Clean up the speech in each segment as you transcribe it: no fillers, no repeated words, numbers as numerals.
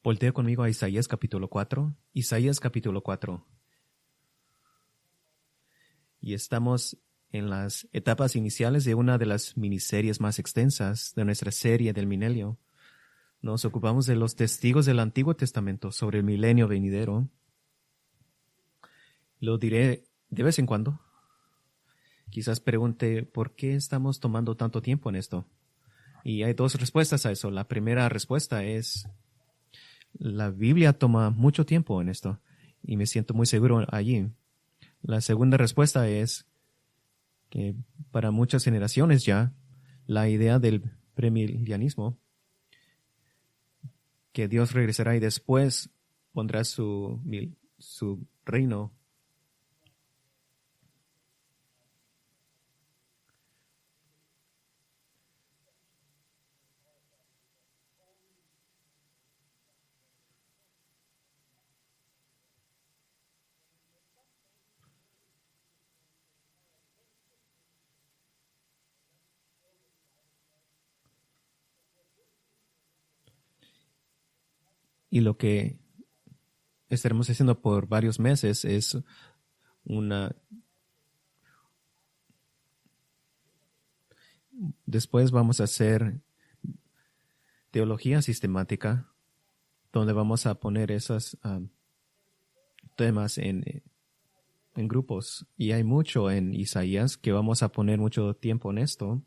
Voltea conmigo a Isaías capítulo 4. Isaías capítulo 4. Y estamos en las etapas iniciales de una de las miniseries más extensas de nuestra serie del milenio. Nos ocupamos de los testigos del Antiguo Testamento sobre el milenio venidero. Lo diré de vez en cuando. Quizás pregunte, ¿por qué estamos tomando tanto tiempo en esto? Y hay dos respuestas a eso. La primera respuesta es, la Biblia toma mucho tiempo en esto, y me siento muy seguro allí. La segunda respuesta es que para muchas generaciones ya, la idea del premilenianismo, que Dios regresará y después pondrá su reino. Y lo que estaremos haciendo por varios meses es después vamos a hacer teología sistemática, donde vamos a poner esos temas en grupos. Y hay mucho en Isaías que vamos a poner mucho tiempo en esto.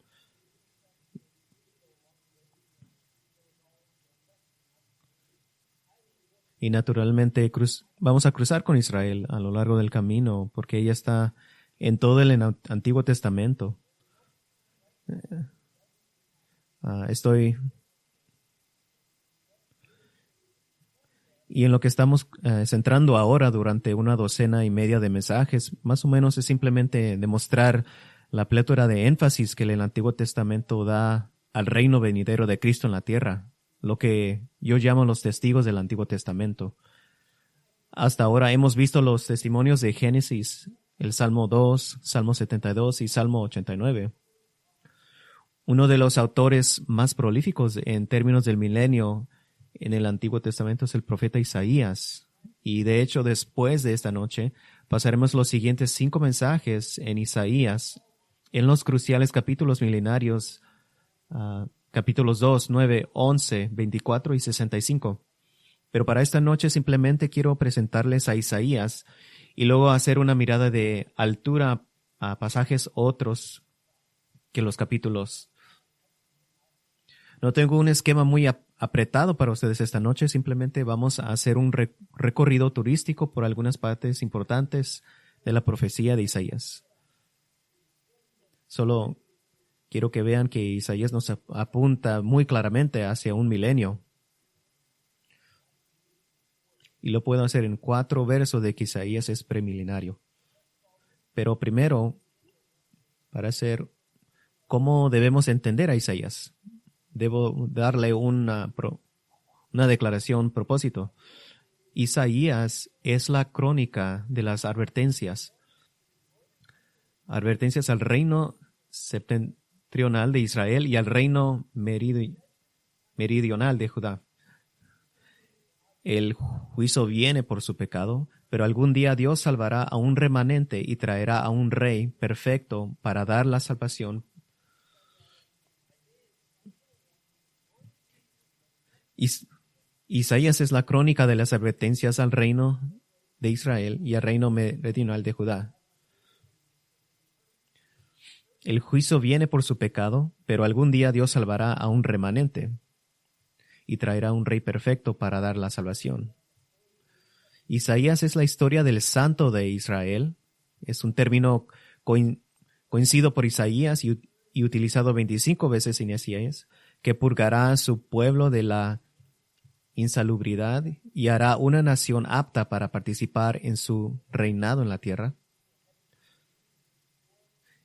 Y naturalmente vamos a cruzar con Israel a lo largo del camino, porque ella está en todo el Antiguo Testamento. Y en lo que estamos centrando ahora durante 12.5 de mensajes, más o menos es simplemente demostrar la plétora de énfasis que el Antiguo Testamento da al reino venidero de Cristo en la tierra, lo que yo llamo los testigos del Antiguo Testamento. Hasta ahora hemos visto los testimonios de Génesis, el Salmo 2, Salmo 72 y Salmo 89. Uno de los autores más prolíficos en términos del milenio en el Antiguo Testamento es el profeta Isaías. Y de hecho, después de esta noche, pasaremos los siguientes 5 mensajes en Isaías, en los cruciales capítulos milenarios, capítulos 2, 9, 11, 24 y 65. Pero para esta noche simplemente quiero presentarles a Isaías y luego hacer una mirada de altura a pasajes otros que los capítulos. No tengo un esquema muy apretado para ustedes esta noche, simplemente vamos a hacer un recorrido turístico por algunas partes importantes de la profecía de Isaías. Solo quiero que vean que Isaías nos apunta muy claramente hacia un milenio. Y lo puedo hacer en 4 versos de que Isaías es premilenario. Pero primero, para hacer cómo debemos entender a Isaías, debo darle una declaración, propósito. Isaías es la crónica de las advertencias. Advertencias al reino septentrional de Israel y al reino meridional de Judá. El juicio viene por su pecado, pero algún día Dios salvará a un remanente y traerá a un rey perfecto para dar la salvación. Isaías es la crónica de las advertencias al reino de Israel y al reino meridional de Judá. El juicio viene por su pecado, pero algún día Dios salvará a un remanente y traerá un rey perfecto para dar la salvación. Isaías es la historia del Santo de Israel. Es un término coincidido por Isaías y utilizado 25 veces en Isaías, que purgará a su pueblo de la insalubridad y hará una nación apta para participar en su reinado en la tierra.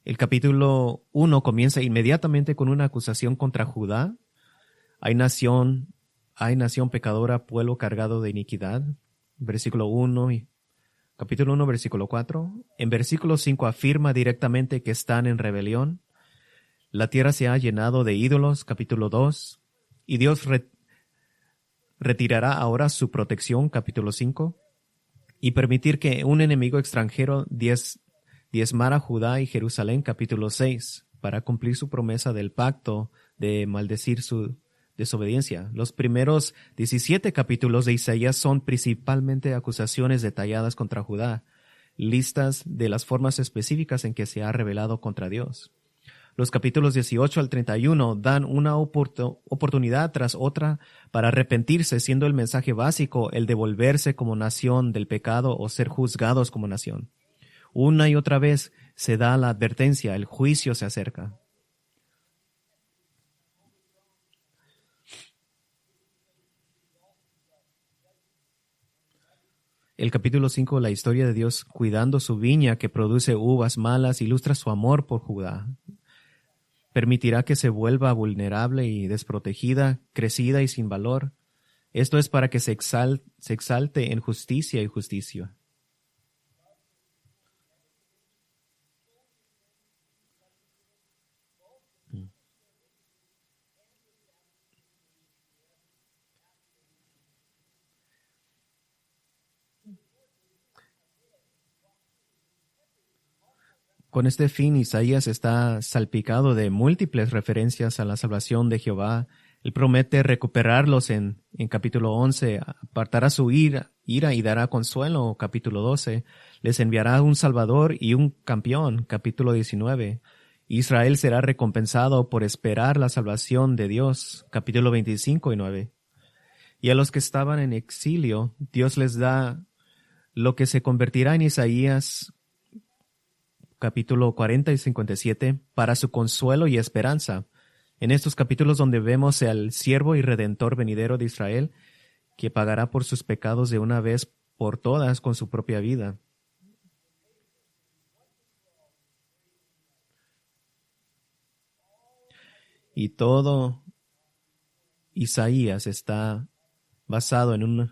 El capítulo 1 comienza inmediatamente con una acusación contra Judá. Hay nación pecadora, pueblo cargado de iniquidad. Versículo 1 y capítulo 1, versículo 4. En versículo 5 afirma directamente que están en rebelión. La tierra se ha llenado de ídolos, capítulo 2. Y Dios retirará ahora su protección, capítulo 5, y permitir que un enemigo extranjero diezmara Judá y Jerusalén, capítulo 6, para cumplir su promesa del pacto de maldecir su desobediencia. Los primeros 17 capítulos de Isaías son principalmente acusaciones detalladas contra Judá, listas de las formas específicas en que se ha rebelado contra Dios. Los capítulos 18 al 31 dan una oportunidad tras otra para arrepentirse, siendo el mensaje básico el devolverse como nación del pecado o ser juzgados como nación. Una y otra vez se da la advertencia, el juicio se acerca. El capítulo 5, la historia de Dios cuidando su viña que produce uvas malas, ilustra su amor por Judá. Permitirá que se vuelva vulnerable y desprotegida, crecida y sin valor. Esto es para que se exalte en justicia y justicia. Con este fin, Isaías está salpicado de múltiples referencias a la salvación de Jehová. Él promete recuperarlos en capítulo 11, apartará su ira y dará consuelo, capítulo 12. Les enviará un salvador y un campeón, capítulo 19. Israel será recompensado por esperar la salvación de Dios, capítulo 25 y 9. Y a los que estaban en exilio, Dios les da lo que se convertirá en Isaías capítulo 40 y 57, para su consuelo y esperanza. En estos capítulos donde vemos al siervo y redentor venidero de Israel, que pagará por sus pecados de una vez por todas con su propia vida. Y todo Isaías está basado en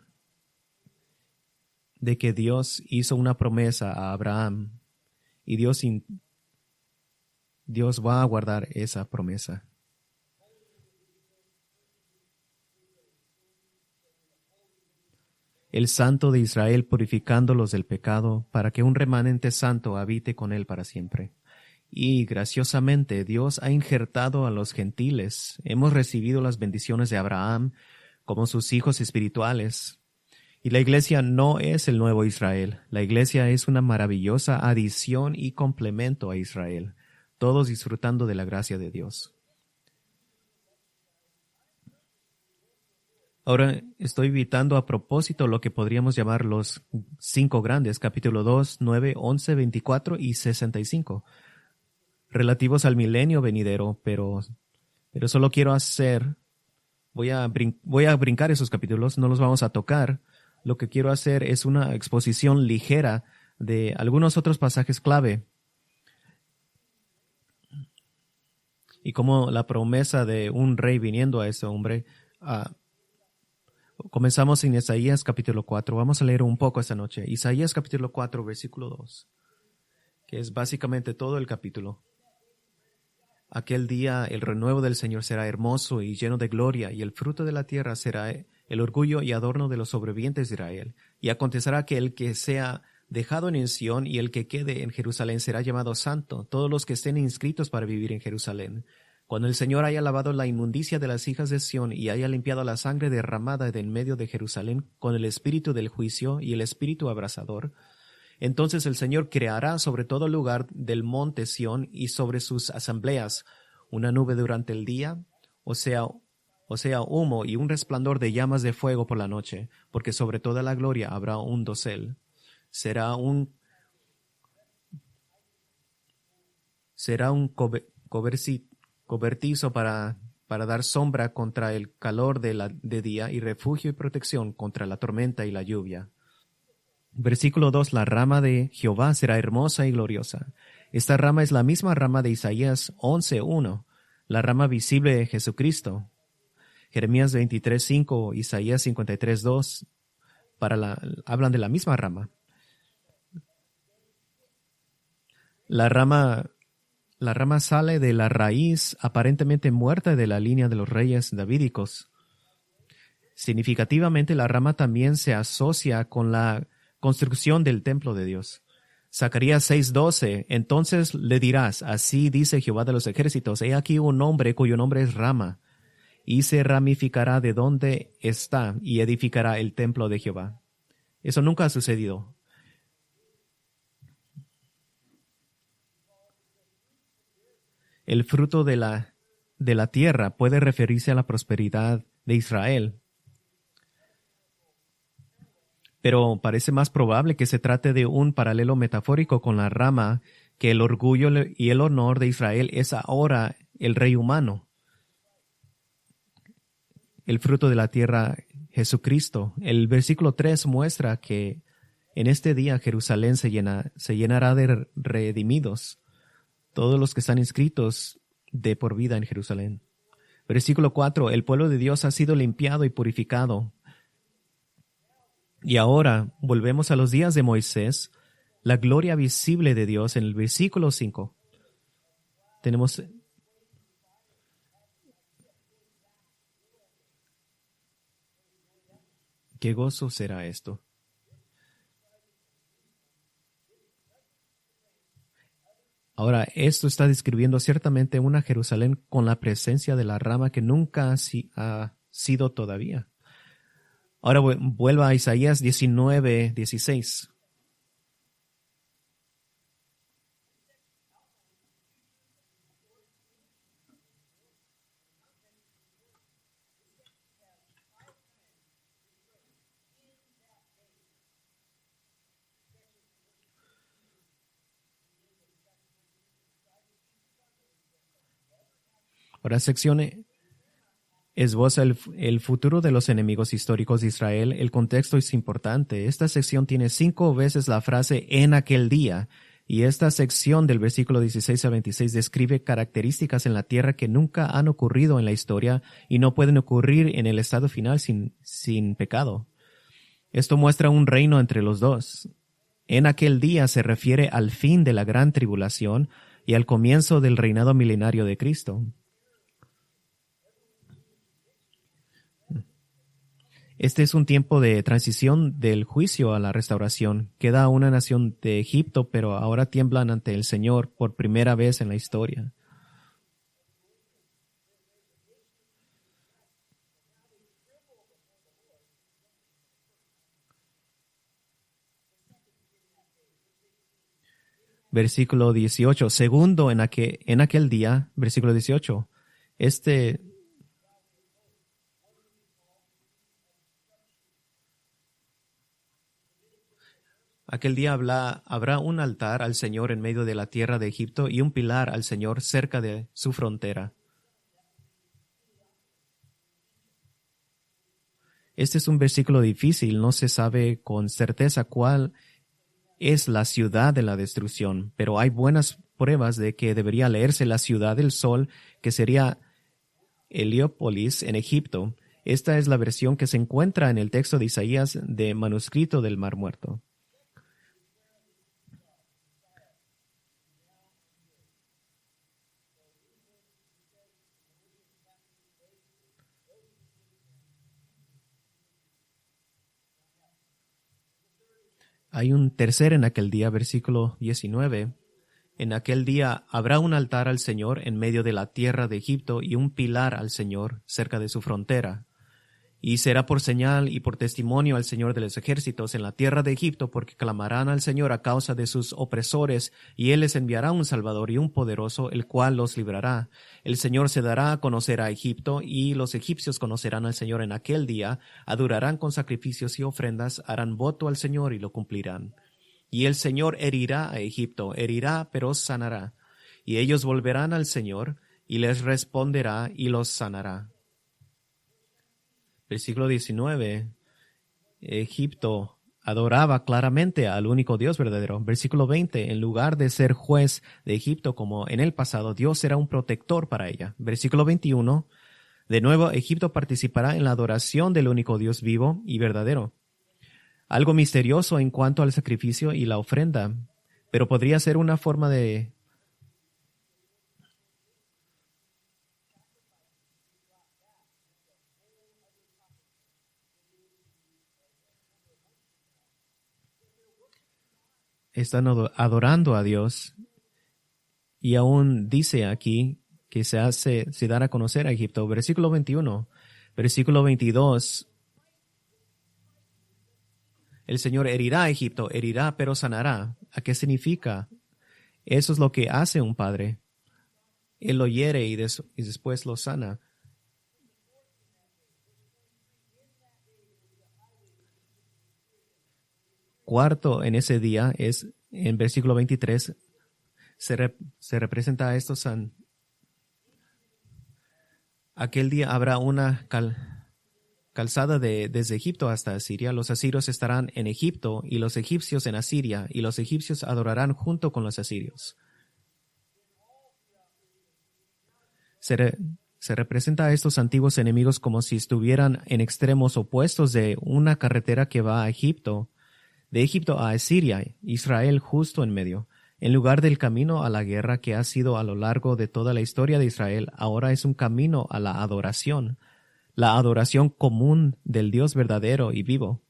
de que Dios hizo una promesa a Abraham. Y Dios va a guardar esa promesa. El Santo de Israel purificándolos del pecado para que un remanente santo habite con él para siempre. Y graciosamente Dios ha injertado a los gentiles. Hemos recibido las bendiciones de Abraham como sus hijos espirituales. Y la iglesia no es el nuevo Israel. La iglesia es una maravillosa adición y complemento a Israel, todos disfrutando de la gracia de Dios. Ahora estoy evitando a propósito lo que podríamos llamar los 5 grandes, capítulo 2, 9, 11, 24 y 65, relativos al milenio venidero, pero solo quiero voy a brincar esos capítulos, no los vamos a tocar. Lo que quiero hacer es una exposición ligera de algunos otros pasajes clave y como la promesa de un rey viniendo a ese hombre. Comenzamos en Isaías capítulo 4. Vamos a leer un poco esta noche. Isaías capítulo 4, versículo 2, que es básicamente todo el capítulo. Aquel día el renuevo del Señor será hermoso y lleno de gloria, y el fruto de la tierra será el orgullo y adorno de los sobrevivientes de Israel. Y acontecerá que el que sea dejado en Sión y el que quede en Jerusalén será llamado santo, todos los que estén inscritos para vivir en Jerusalén. Cuando el Señor haya lavado la inmundicia de las hijas de Sión y haya limpiado la sangre derramada de en medio de Jerusalén con el espíritu del juicio y el espíritu abrasador, entonces el Señor creará sobre todo lugar del monte Sión y sobre sus asambleas una nube durante el día, o sea, humo y un resplandor de llamas de fuego por la noche, porque sobre toda la gloria habrá un dosel. Será un cobertizo para dar sombra contra el calor de día y refugio y protección contra la tormenta y la lluvia. Versículo 2. La rama de Jehová será hermosa y gloriosa. Esta rama es la misma rama de Isaías 11:1, la rama visible de Jesucristo. Jeremías 23:5, Isaías 53:2, hablan de la misma rama. La rama sale de la raíz aparentemente muerta de la línea de los reyes davídicos. Significativamente, la rama también se asocia con la construcción del templo de Dios. Zacarías 6:12, entonces le dirás, así dice Jehová de los ejércitos, he aquí un hombre cuyo nombre es Rama, y se ramificará de donde está y edificará el templo de Jehová. Eso nunca ha sucedido. El fruto de la tierra puede referirse a la prosperidad de Israel, pero parece más probable que se trate de un paralelo metafórico con la rama, que el orgullo y el honor de Israel es ahora el rey humano. El fruto de la tierra, Jesucristo. El versículo 3 muestra que en este día Jerusalén se llenará de redimidos, todos los que están inscritos de por vida en Jerusalén. Versículo 4, el pueblo de Dios ha sido limpiado y purificado. Y ahora volvemos a los días de Moisés, la gloria visible de Dios en el versículo 5. Tenemos ¿qué gozo será esto? Ahora, esto está describiendo ciertamente una Jerusalén con la presencia de la rama que nunca ha sido todavía. Ahora vuelva a Isaías 19:16. Ahora, sección esboza el futuro de los enemigos históricos de Israel. El contexto es importante. Esta sección tiene 5 veces la frase en aquel día, y esta sección del versículo 16 a 26 describe características en la tierra que nunca han ocurrido en la historia y no pueden ocurrir en el estado final sin pecado. Esto muestra un reino entre los dos. En aquel día se refiere al fin de la gran tribulación y al comienzo del reinado milenario de Cristo. Este es un tiempo de transición del juicio a la restauración. Queda una nación de Egipto, pero ahora tiemblan ante el Señor por primera vez en la historia. Versículo 18. Segundo, en aquel día, versículo 18. Aquel día habrá un altar al Señor en medio de la tierra de Egipto y un pilar al Señor cerca de su frontera. Este es un versículo difícil, no se sabe con certeza cuál es la ciudad de la destrucción, pero hay buenas pruebas de que debería leerse la ciudad del sol, que sería Heliópolis en Egipto. Esta es la versión que se encuentra en el texto de Isaías de manuscrito del Mar Muerto. Hay un tercer en aquel día, versículo 19. En aquel día habrá un altar al Señor en medio de la tierra de Egipto y un pilar al Señor cerca de su frontera. Y será por señal y por testimonio al Señor de los ejércitos en la tierra de Egipto, porque clamarán al Señor a causa de sus opresores, y Él les enviará un Salvador y un poderoso, el cual los librará. El Señor se dará a conocer a Egipto, y los egipcios conocerán al Señor en aquel día, adorarán con sacrificios y ofrendas, harán voto al Señor y lo cumplirán. Y el Señor herirá a Egipto, herirá, pero sanará. Y ellos volverán al Señor, y les responderá y los sanará. Versículo 19. Egipto adoraba claramente al único Dios verdadero. Versículo 20. En lugar de ser juez de Egipto como en el pasado, Dios será un protector para ella. Versículo 21. De nuevo, Egipto participará en la adoración del único Dios vivo y verdadero. Algo misterioso en cuanto al sacrificio y la ofrenda, pero podría ser una forma de están adorando a Dios. Y aún dice aquí que se dará a conocer a Egipto. Versículo 21. Versículo 22. El Señor herirá a Egipto, herirá pero sanará. ¿A qué significa? Eso es lo que hace un padre. Él lo hiere y después lo sana. Cuarto, en ese día, es en versículo 23, se representa a estos. Aquel día habrá una calzada desde Egipto hasta Asiria. Los asirios estarán en Egipto y los egipcios en Asiria, y los egipcios adorarán junto con los asirios. Se representa a estos antiguos enemigos como si estuvieran en extremos opuestos de una carretera que va a Egipto, de Egipto a Asiria, Israel justo en medio. En lugar del camino a la guerra que ha sido a lo largo de toda la historia de Israel, ahora es un camino a la adoración común del Dios verdadero y vivo.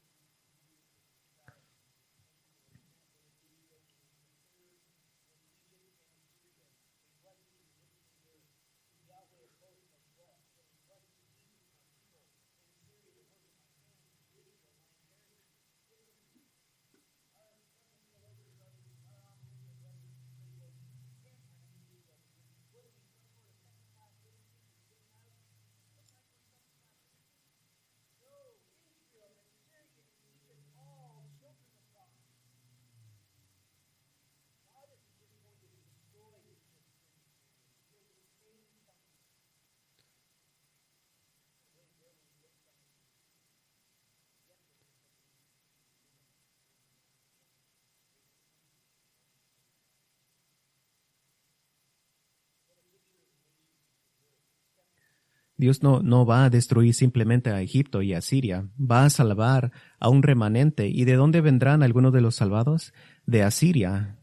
Dios no va a destruir simplemente a Egipto y a Siria, va a salvar a un remanente. ¿Y de dónde vendrán algunos de los salvados? De Asiria.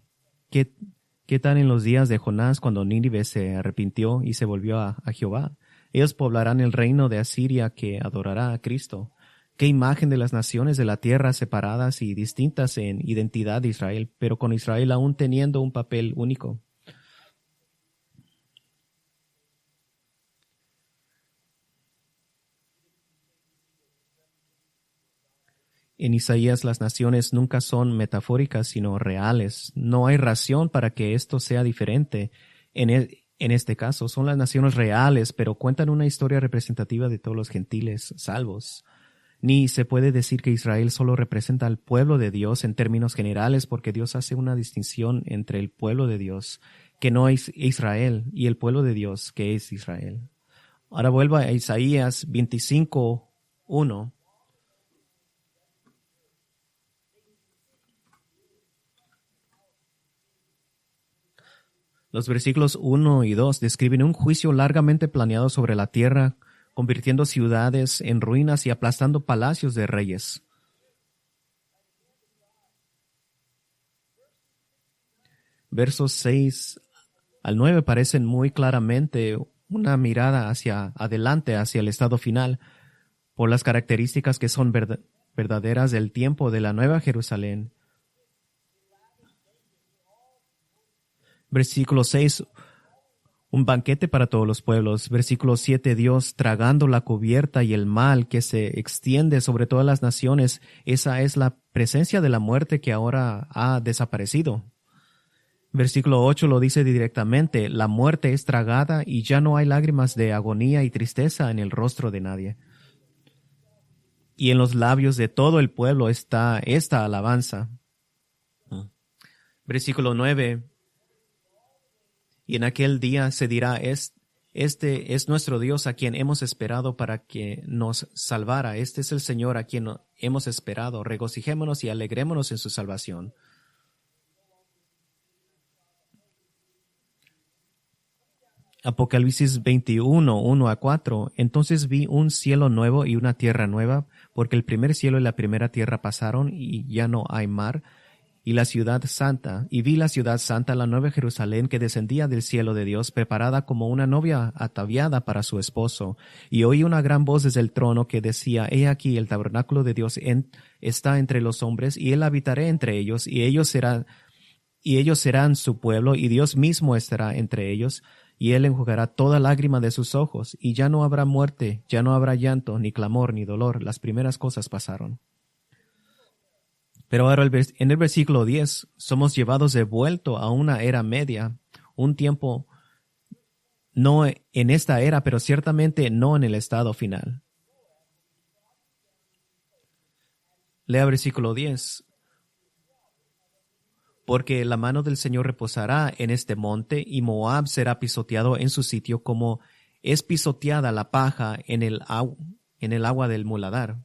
¿Qué tal en los días de Jonás cuando Nínive se arrepintió y se volvió a Jehová? Ellos poblarán el reino de Asiria que adorará a Cristo. Qué imagen de las naciones de la tierra separadas y distintas en identidad de Israel, pero con Israel aún teniendo un papel único. En Isaías las naciones nunca son metafóricas sino reales. No hay razón para que esto sea diferente. En este caso son las naciones reales, pero cuentan una historia representativa de todos los gentiles salvos. Ni se puede decir que Israel solo representa al pueblo de Dios en términos generales, porque Dios hace una distinción entre el pueblo de Dios, que no es Israel, y el pueblo de Dios, que es Israel. Ahora vuelvo a Isaías 25:1. Los versículos 1 y 2 describen un juicio largamente planeado sobre la tierra, convirtiendo ciudades en ruinas y aplastando palacios de reyes. Versos 6 al 9 parecen muy claramente una mirada hacia adelante, hacia el estado final, por las características que son verdaderas del tiempo de la Nueva Jerusalén. Versículo 6, un banquete para todos los pueblos. Versículo 7, Dios tragando la cubierta y el mal que se extiende sobre todas las naciones. Esa es la presencia de la muerte que ahora ha desaparecido. Versículo 8 lo dice directamente, la muerte es tragada y ya no hay lágrimas de agonía y tristeza en el rostro de nadie. Y en los labios de todo el pueblo está esta alabanza. Versículo 9, y en aquel día se dirá, este es nuestro Dios a quien hemos esperado para que nos salvara. Este es el Señor a quien hemos esperado. Regocijémonos y alegrémonos en su salvación. Apocalipsis 21, 1-4. Entonces vi un cielo nuevo y una tierra nueva, porque el primer cielo y la primera tierra pasaron y ya no hay mar. Y la ciudad santa, y vi la ciudad santa, la nueva Jerusalén, que descendía del cielo de Dios, preparada como una novia ataviada para su esposo. Y oí una gran voz desde el trono que decía, he aquí el tabernáculo de Dios está entre los hombres, y él habitará entre ellos, y ellos serán y ellos serán su pueblo, y Dios mismo estará entre ellos, y él enjugará toda lágrima de sus ojos, y ya no habrá muerte, ya no habrá llanto, ni clamor, ni dolor. Las primeras cosas pasaron. Pero ahora en el versículo 10 somos llevados de vuelta a una era media, un tiempo no en esta era, pero ciertamente no en el estado final. Lea versículo 10. Porque la mano del Señor reposará en este monte, y Moab será pisoteado en su sitio como es pisoteada la paja en el agua del muladar.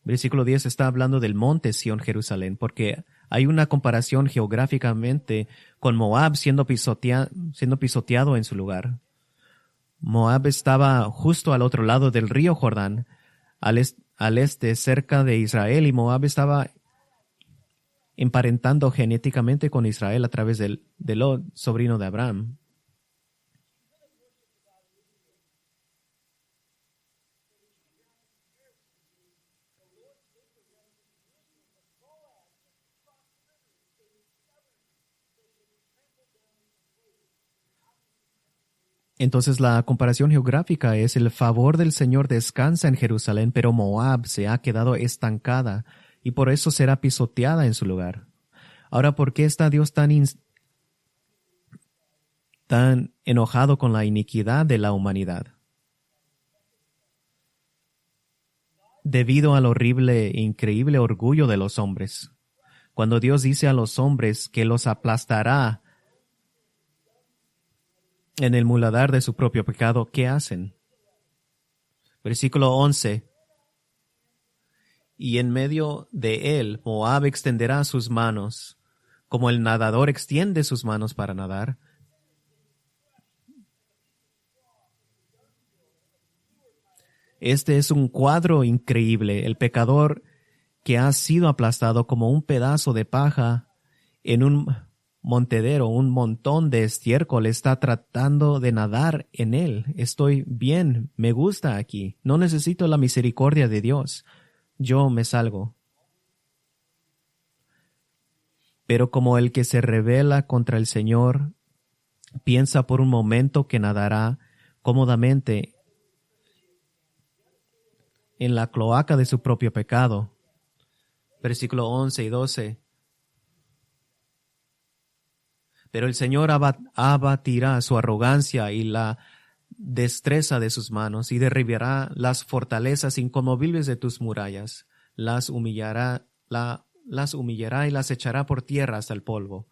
Versículo 10 está hablando del monte Sión, Jerusalén, porque hay una comparación geográficamente con Moab siendo pisoteado en su lugar. Moab estaba justo al otro lado del río Jordán, al este, cerca de Israel, y Moab estaba emparentando genéticamente con Israel a través de Lot, sobrino de Abraham. Entonces la comparación geográfica es: el favor del Señor descansa en Jerusalén, pero Moab se ha quedado estancada y por eso será pisoteada en su lugar. Ahora, ¿por qué está Dios tan enojado con la iniquidad de la humanidad? Debido al horrible e increíble orgullo de los hombres. Cuando Dios dice a los hombres que los aplastará en el muladar de su propio pecado, ¿qué hacen? Versículo 11. Y en medio de él Moab extenderá sus manos, como el nadador extiende sus manos para nadar. Este es un cuadro increíble, el pecador que ha sido aplastado como un pedazo de paja en un montedero, un montón de estiércol, está tratando de nadar en él. Estoy bien, me gusta aquí, no necesito la misericordia de Dios, yo me salgo. Pero como el que se rebela contra el Señor piensa por un momento que nadará cómodamente en la cloaca de su propio pecado. Versículo 11 y 12. Pero el Señor abatirá su arrogancia y la destreza de sus manos, y derribará las fortalezas inconmovibles de tus murallas. Las humillará y las echará por tierra hasta el polvo.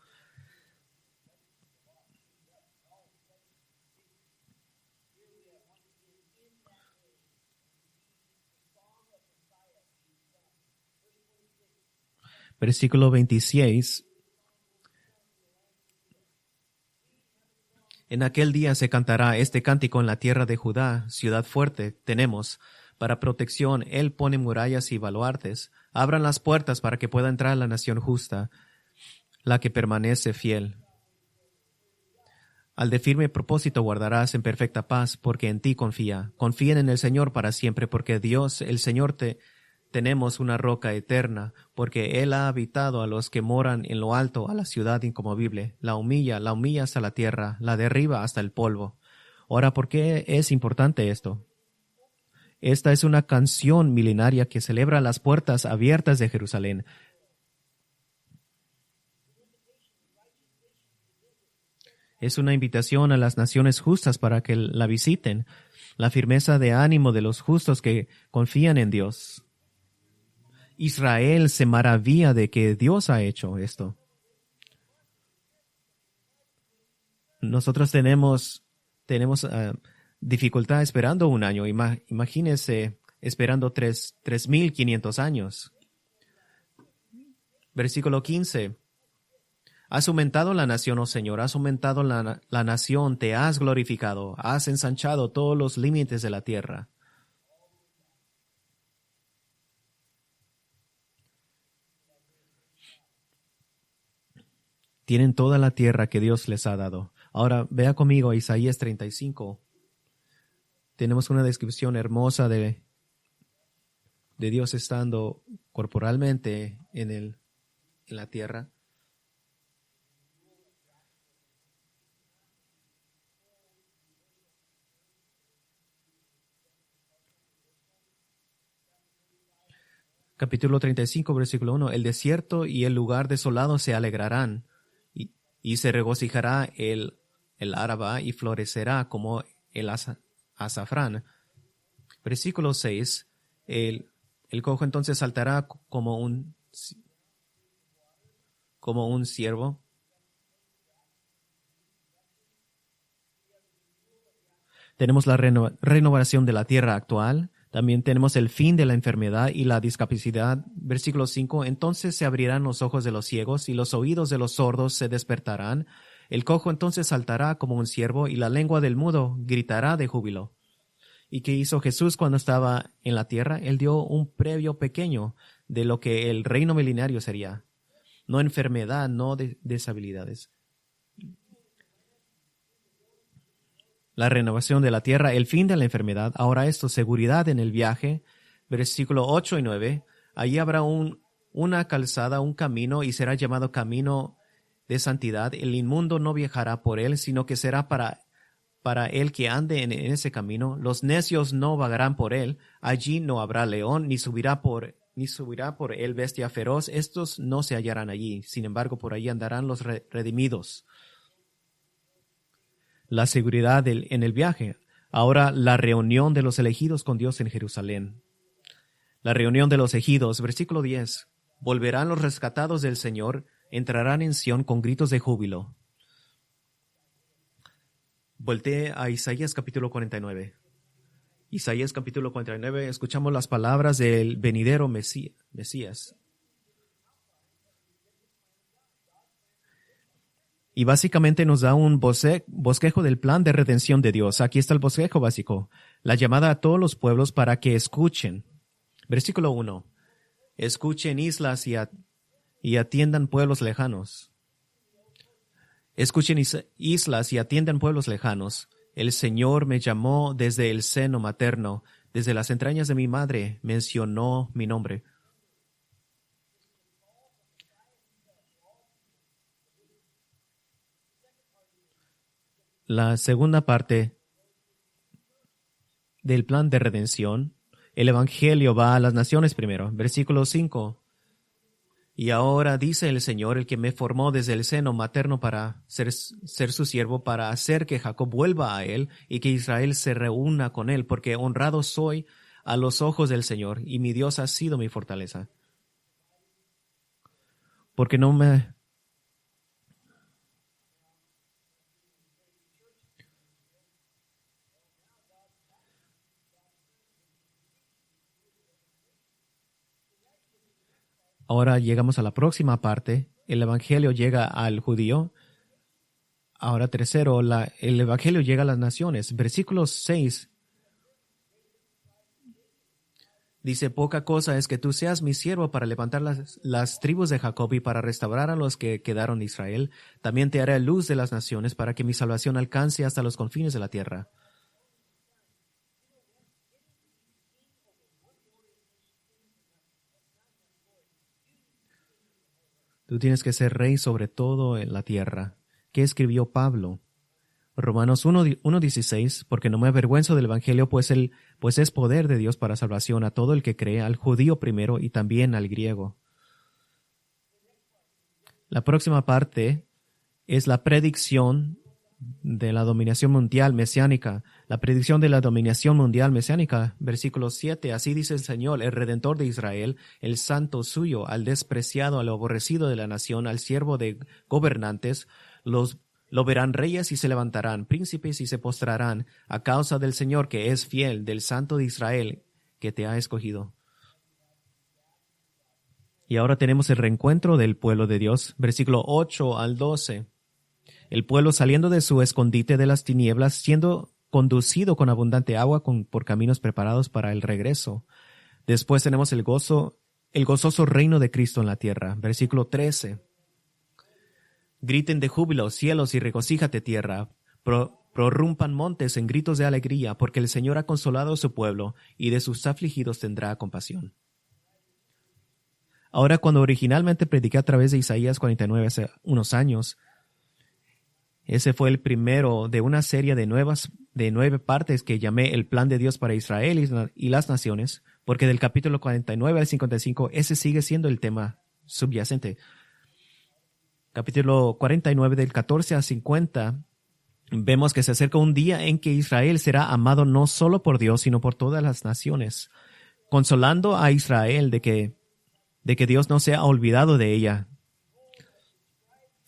Versículo 26. En aquel día se cantará este cántico en la tierra de Judá: ciudad fuerte tenemos, para protección él pone murallas y baluartes. Abran las puertas para que pueda entrar la nación justa, la que permanece fiel. Al de firme propósito guardarás en perfecta paz, porque en ti confía. Confíen en el Señor para siempre, porque Dios, el Señor, tenemos una roca eterna, porque Él ha habitado a los que moran en lo alto, a la ciudad inconmovible. La humilla hasta la tierra, la derriba hasta el polvo. Ahora, ¿por qué es importante esto? Esta es una canción milenaria que celebra las puertas abiertas de Jerusalén. Es una invitación a las naciones justas para que la visiten, la firmeza de ánimo de los justos que confían en Dios. Israel se maravilla de que Dios ha hecho esto. Nosotros tenemos dificultad esperando un año. Imagínense esperando 3,500 años. Versículo 15. Has aumentado la nación, oh Señor, has aumentado la nación, te has glorificado, has ensanchado todos los límites de la tierra. Tienen toda la tierra que Dios les ha dado. Ahora vea conmigo a Isaías 35. Tenemos una descripción hermosa de Dios estando corporalmente en la tierra. Capítulo 35, versículo 1. El desierto y el lugar desolado se alegrarán, y se regocijará el Araba y florecerá como el azafrán. Versículo 6. El cojo entonces saltará como un ciervo. Tenemos la renovación de la tierra actual. También tenemos el fin de la enfermedad y la discapacidad. Versículo 5. Entonces se abrirán los ojos de los ciegos y los oídos de los sordos se despertarán. El cojo entonces saltará como un ciervo y la lengua del mudo gritará de júbilo. ¿Y qué hizo Jesús cuando estaba en la tierra? Él dio un previo pequeño de lo que el reino milenario sería. No enfermedad, no deshabilidades. La renovación de la tierra, el fin de la enfermedad. Ahora esto, seguridad en el viaje. Versículo 8 y 9. Allí habrá una calzada, un camino, y será llamado camino de santidad. El inmundo no viajará por él, sino que será para el que ande en ese camino. Los necios no vagarán por él. Allí no habrá león, ni subirá por él bestia feroz. Estos no se hallarán allí. Sin embargo, por allí andarán los redimidos. La seguridad en el viaje. Ahora la reunión de los elegidos con Dios en Jerusalén. La reunión de los elegidos, versículo 10. Volverán los rescatados del Señor, entrarán en Sión con gritos de júbilo. Voltee a Isaías capítulo 49. Isaías capítulo 49, escuchamos las palabras del venidero Mesías. Y básicamente nos da un bosquejo del plan de redención de Dios. Aquí está el bosquejo básico. La llamada a todos los pueblos para que escuchen. Versículo 1. Escuchen islas y atiendan pueblos lejanos. Escuchen islas y atiendan pueblos lejanos. El Señor me llamó desde el seno materno. Desde las entrañas de mi madre mencionó mi nombre. La segunda parte del plan de redención, el Evangelio va a las naciones primero. Versículo 5. Y ahora dice el Señor, el que me formó desde el seno materno para ser su siervo, para hacer que Jacob vuelva a él y que Israel se reúna con él, porque honrado soy a los ojos del Señor y mi Dios ha sido mi fortaleza. Porque no me... Ahora llegamos a la próxima parte. El Evangelio llega al judío. Ahora tercero, el Evangelio llega a las naciones. Versículo 6 dice, poca cosa es que tú seas mi siervo para levantar las tribus de Jacob y para restaurar a los que quedaron de Israel. También te haré luz de las naciones para que mi salvación alcance hasta los confines de la tierra. Tú tienes que ser rey sobre todo en la tierra. ¿Qué escribió Pablo? Romanos 1:16, porque no me avergüenzo del Evangelio, pues es poder de Dios para salvación a todo el que cree, al judío primero y también al griego. La próxima parte es la predicción de la dominación mundial mesiánica. La predicción de la dominación mundial mesiánica, versículo 7. Así dice el Señor, el Redentor de Israel, el santo suyo, al despreciado, al aborrecido de la nación, al siervo de gobernantes, lo verán reyes y se levantarán, príncipes y se postrarán, a causa del Señor que es fiel, del Santo de Israel que te ha escogido. Y ahora tenemos el reencuentro del pueblo de Dios, versículo 8 al 12. El pueblo saliendo de su escondite de las tinieblas, siendo conducido con abundante agua por caminos preparados para el regreso. Después tenemos el gozoso reino de Cristo en la tierra. Versículo 13. Griten de júbilo cielos y regocíjate tierra. Prorrumpan montes en gritos de alegría, porque el Señor ha consolado a su pueblo y de sus afligidos tendrá compasión. Ahora, cuando originalmente prediqué a través de Isaías 49 hace unos años, ese fue el primero de una serie de 9 partes que llamé el plan de Dios para Israel y las naciones, porque del capítulo 49 al 55 ese sigue siendo el tema subyacente. Capítulo 49 del 14 al 50 vemos que se acerca un día en que Israel será amado no solo por Dios, sino por todas las naciones, consolando a Israel de que Dios no se ha olvidado de ella.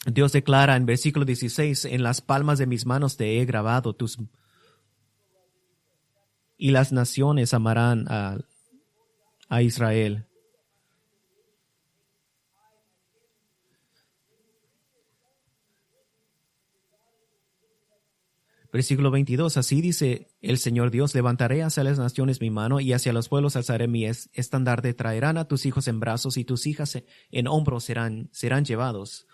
Dios declara en versículo 16, en las palmas de mis manos te he grabado y las naciones amarán a Israel. Versículo 22, así dice el Señor Dios, levantaré hacia las naciones mi mano y hacia los pueblos alzaré mi estandarte, traerán a tus hijos en brazos y tus hijas en hombros serán llevados.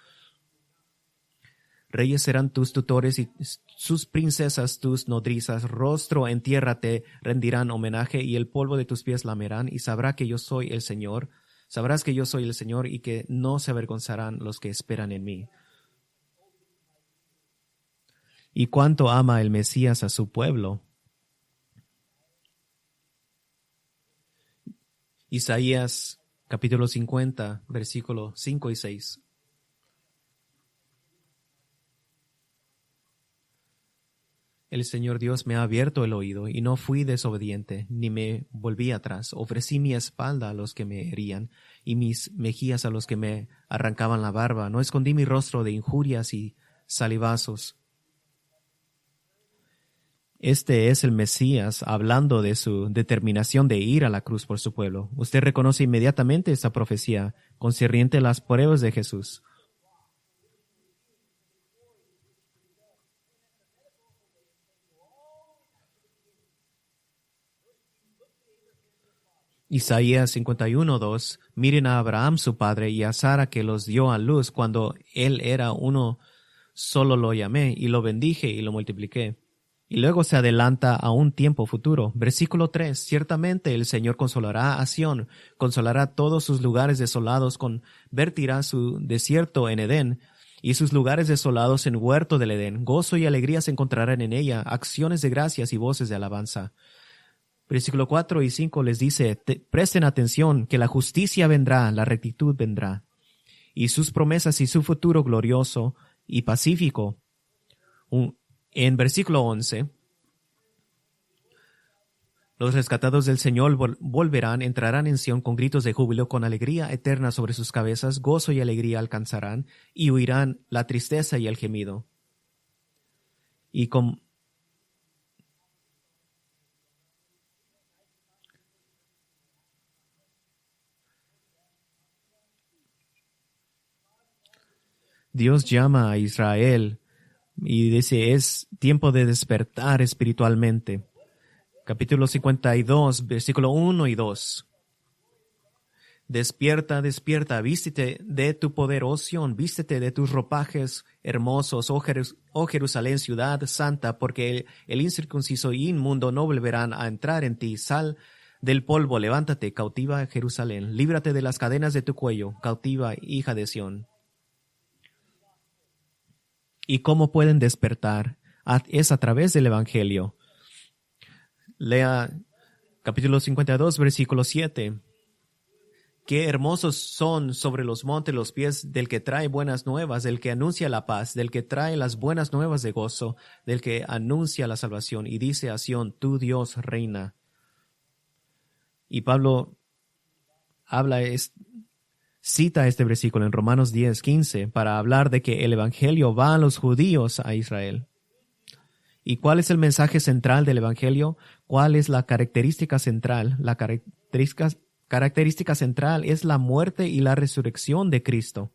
Reyes serán tus tutores y sus princesas tus nodrizas, rostro en tierra te rendirán homenaje y el polvo de tus pies lamerán y sabrás que yo soy el Señor y que no se avergonzarán los que esperan en mí. Y cuánto ama el Mesías a su pueblo. Isaías capítulo 50, versículos 5 y 6. El Señor Dios me ha abierto el oído y no fui desobediente, ni me volví atrás. Ofrecí mi espalda a los que me herían y mis mejillas a los que me arrancaban la barba. No escondí mi rostro de injurias y salivazos. Este es el Mesías hablando de su determinación de ir a la cruz por su pueblo. Usted reconoce inmediatamente esta profecía concerniente a las pruebas de Jesús. Isaías 51:2, miren a Abraham su padre y a Sara que los dio a luz cuando él era uno, solo lo llamé y lo bendije y lo multipliqué. Y luego se adelanta a un tiempo futuro. Versículo 3, ciertamente el Señor consolará a Sión, consolará todos sus lugares desolados, convertirá su desierto en Edén y sus lugares desolados en huerto del Edén. Gozo y alegría se encontrarán en ella, acciones de gracias y voces de alabanza. Versículo 4 y 5 les dice, presten atención, que la justicia vendrá, la rectitud vendrá, y sus promesas y su futuro glorioso y pacífico. En versículo 11, los rescatados del Señor volverán, entrarán en Sión con gritos de júbilo, con alegría eterna sobre sus cabezas, gozo y alegría alcanzarán, y huirán la tristeza y el gemido. Y con Dios llama a Israel y dice, es tiempo de despertar espiritualmente. Capítulo 52, versículo 1 y 2. Despierta, despierta, vístete de tu poder, oh Sión, vístete de tus ropajes hermosos, oh Jerusalén, ciudad santa, porque el incircunciso y inmundo no volverán a entrar en ti. Sal del polvo, levántate, cautiva Jerusalén, líbrate de las cadenas de tu cuello, cautiva hija de Sión. ¿Y cómo pueden despertar? Es a través del Evangelio. Lea capítulo 52, versículo 7. Qué hermosos son sobre los montes los pies del que trae buenas nuevas, del que anuncia la paz, del que trae las buenas nuevas de gozo, del que anuncia la salvación y dice a Sión, tu Dios reina. Y Pablo cita este versículo en Romanos 10:15 para hablar de que el Evangelio va a los judíos a Israel. ¿Y cuál es el mensaje central del Evangelio? ¿Cuál es la característica central? La característica central es la muerte y la resurrección de Cristo.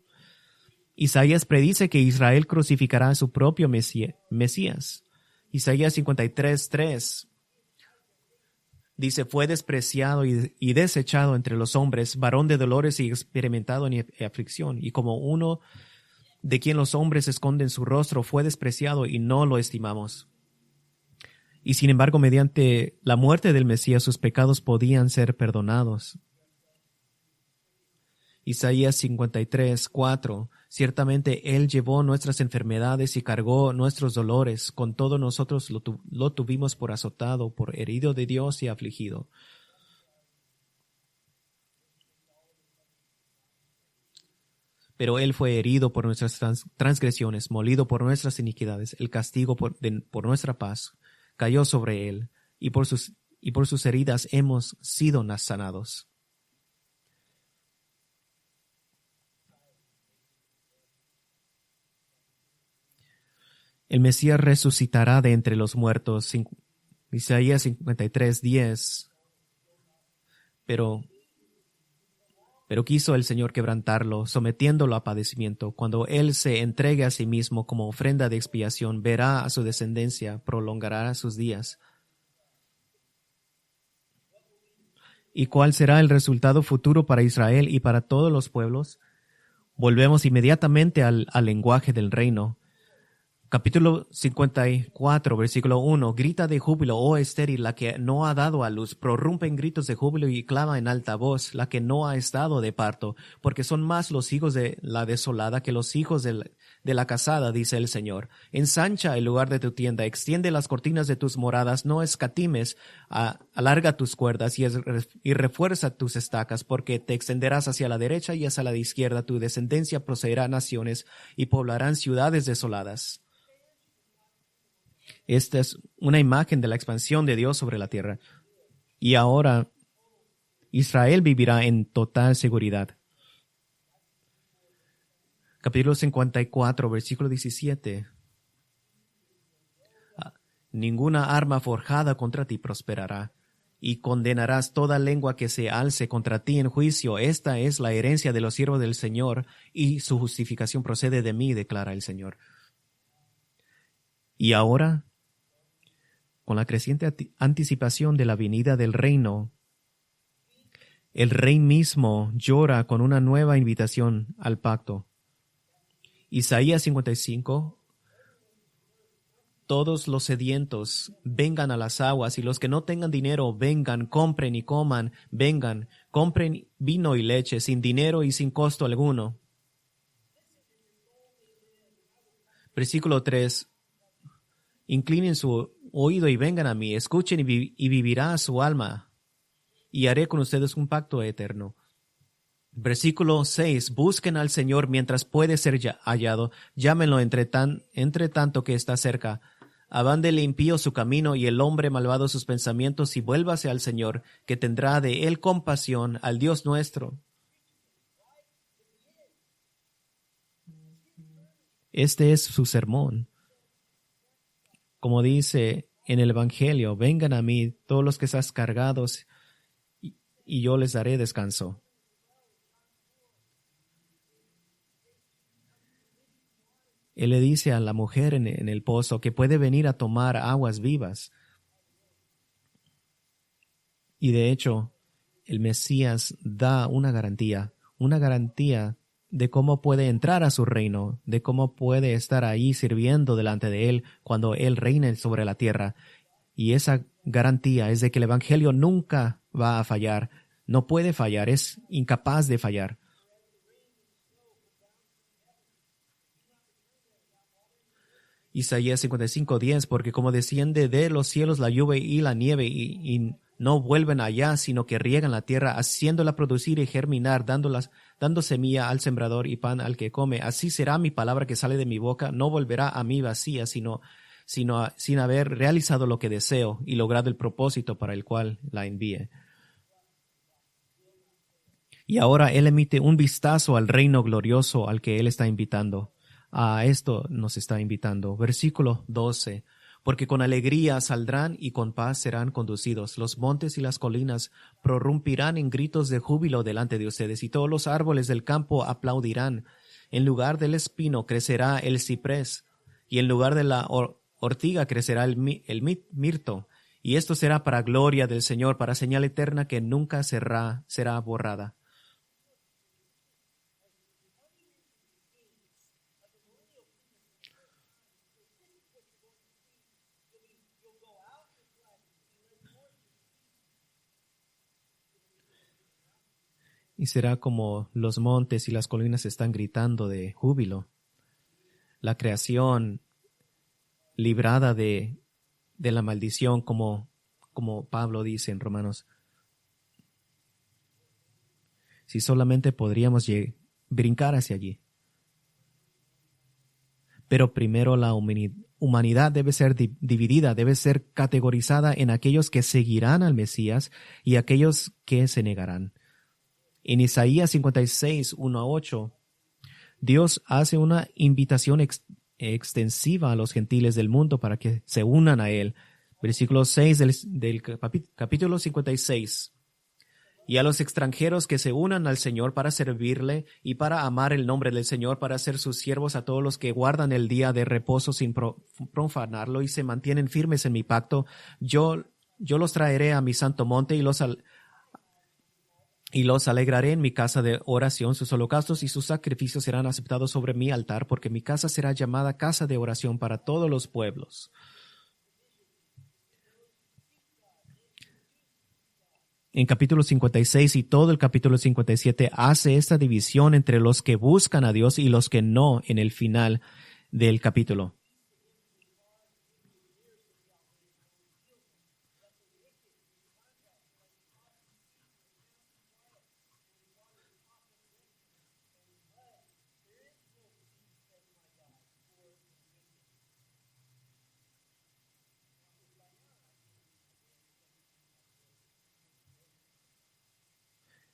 Isaías predice que Israel crucificará a su propio Mesías. Isaías 53:3 dice, fue despreciado y desechado entre los hombres, varón de dolores y experimentado en aflicción, y como uno de quien los hombres esconden su rostro, fue despreciado y no lo estimamos. Y sin embargo, mediante la muerte del Mesías, sus pecados podían ser perdonados. Isaías 53:4. Ciertamente Él llevó nuestras enfermedades y cargó nuestros dolores. Con todo nosotros lo tuvimos por azotado, por herido de Dios y afligido. Pero Él fue herido por nuestras transgresiones, molido por nuestras iniquidades. El castigo por nuestra paz cayó sobre Él, y por sus heridas hemos sido sanados. El Mesías resucitará de entre los muertos. Isaías 53:10. Pero quiso el Señor quebrantarlo, sometiéndolo a padecimiento. Cuando Él se entregue a sí mismo como ofrenda de expiación, verá a su descendencia, prolongará sus días. ¿Y cuál será el resultado futuro para Israel y para todos los pueblos? Volvemos inmediatamente al lenguaje del reino. Capítulo 54, versículo 1. Grita de júbilo, oh estéril, la que no ha dado a luz. Prorrumpe en gritos de júbilo y clama en alta voz, la que no ha estado de parto. Porque son más los hijos de la desolada que los hijos de la casada, dice el Señor. Ensancha el lugar de tu tienda, extiende las cortinas de tus moradas, no escatimes, alarga tus cuerdas y refuerza tus estacas, porque te extenderás hacia la derecha y hacia la izquierda. Tu descendencia poseerá naciones y poblarán ciudades desoladas. Esta es una imagen de la expansión de Dios sobre la tierra. Y ahora Israel vivirá en total seguridad. Capítulo 54, versículo 17. Ninguna arma forjada contra ti prosperará, y condenarás toda lengua que se alce contra ti en juicio. Esta es la herencia de los siervos del Señor, y su justificación procede de mí, declara el Señor. Y ahora, con la creciente anticipación de la venida del reino, el rey mismo llora con una nueva invitación al pacto. Isaías 55. Todos los sedientos vengan a las aguas, y los que no tengan dinero vengan, compren y coman, vengan, compren vino y leche sin dinero y sin costo alguno. Versículo 3. Inclinen su oído y vengan a mí, escuchen y vivirá su alma, y haré con ustedes un pacto eterno. Versículo 6. Busquen al Señor mientras puede ser hallado, llámenlo entre tanto que está cerca. Abande el impío su camino y el hombre malvado sus pensamientos, y vuélvase al Señor, que tendrá de él compasión, al Dios nuestro. Este es su sermón. Como dice en el Evangelio, vengan a mí todos los que están cargados, y yo les daré descanso. Él le dice a la mujer en el pozo que puede venir a tomar aguas vivas. Y de hecho, el Mesías da una garantía de cómo puede entrar a su reino, de cómo puede estar ahí sirviendo delante de Él cuando Él reine sobre la tierra. Y esa garantía es de que el Evangelio nunca va a fallar, no puede fallar, es incapaz de fallar. Isaías 55:10, porque como desciende de los cielos la lluvia y la nieve y no vuelven allá, sino que riegan la tierra, haciéndola producir y germinar, dando semilla al sembrador y pan al que come, así será mi palabra que sale de mi boca, no volverá a mí vacía, sino sin haber realizado lo que deseo y logrado el propósito para el cual la envíe. Y ahora Él emite un vistazo al reino glorioso al que Él está invitando. A esto nos está invitando. Versículo 12. Porque con alegría saldrán y con paz serán conducidos. Los montes y las colinas prorrumpirán en gritos de júbilo delante de ustedes, y todos los árboles del campo aplaudirán. En lugar del espino crecerá el ciprés, y en lugar de la ortiga crecerá el mirto. Y esto será para gloria del Señor, para señal eterna que nunca será borrada. y será como los montes y las colinas están gritando de júbilo. La creación librada de la maldición, como Pablo dice en Romanos. Si solamente podríamos brincar hacia allí. Pero primero la humanidad debe ser dividida, debe ser categorizada en aquellos que seguirán al Mesías y aquellos que se negarán. En Isaías 56, 1 a 8, Dios hace una invitación extensiva a los gentiles del mundo para que se unan a Él. Versículo 6 del capítulo 56. Y a los extranjeros que se unan al Señor para servirle y para amar el nombre del Señor, para ser sus siervos, a todos los que guardan el día de reposo sin profanarlo y se mantienen firmes en mi pacto, yo los traeré a mi santo monte y los alegraré en mi casa de oración. Sus holocaustos y sus sacrificios serán aceptados sobre mi altar, porque mi casa será llamada casa de oración para todos los pueblos. En capítulo 56 y todo el capítulo 57 hace esta división entre los que buscan a Dios y los que no en el final del capítulo.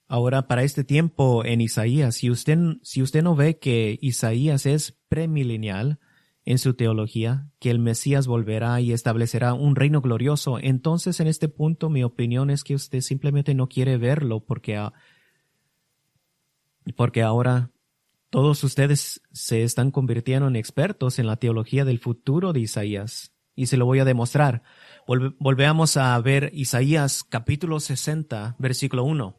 Ahora, para este tiempo en Isaías, si usted no ve que Isaías es premilenial en su teología, que el Mesías volverá y establecerá un reino glorioso, entonces en este punto mi opinión es que usted simplemente no quiere verlo porque ahora todos ustedes se están convirtiendo en expertos en la teología del futuro de Isaías. Y se lo voy a demostrar. Volvemos a ver Isaías capítulo 60, versículo 1.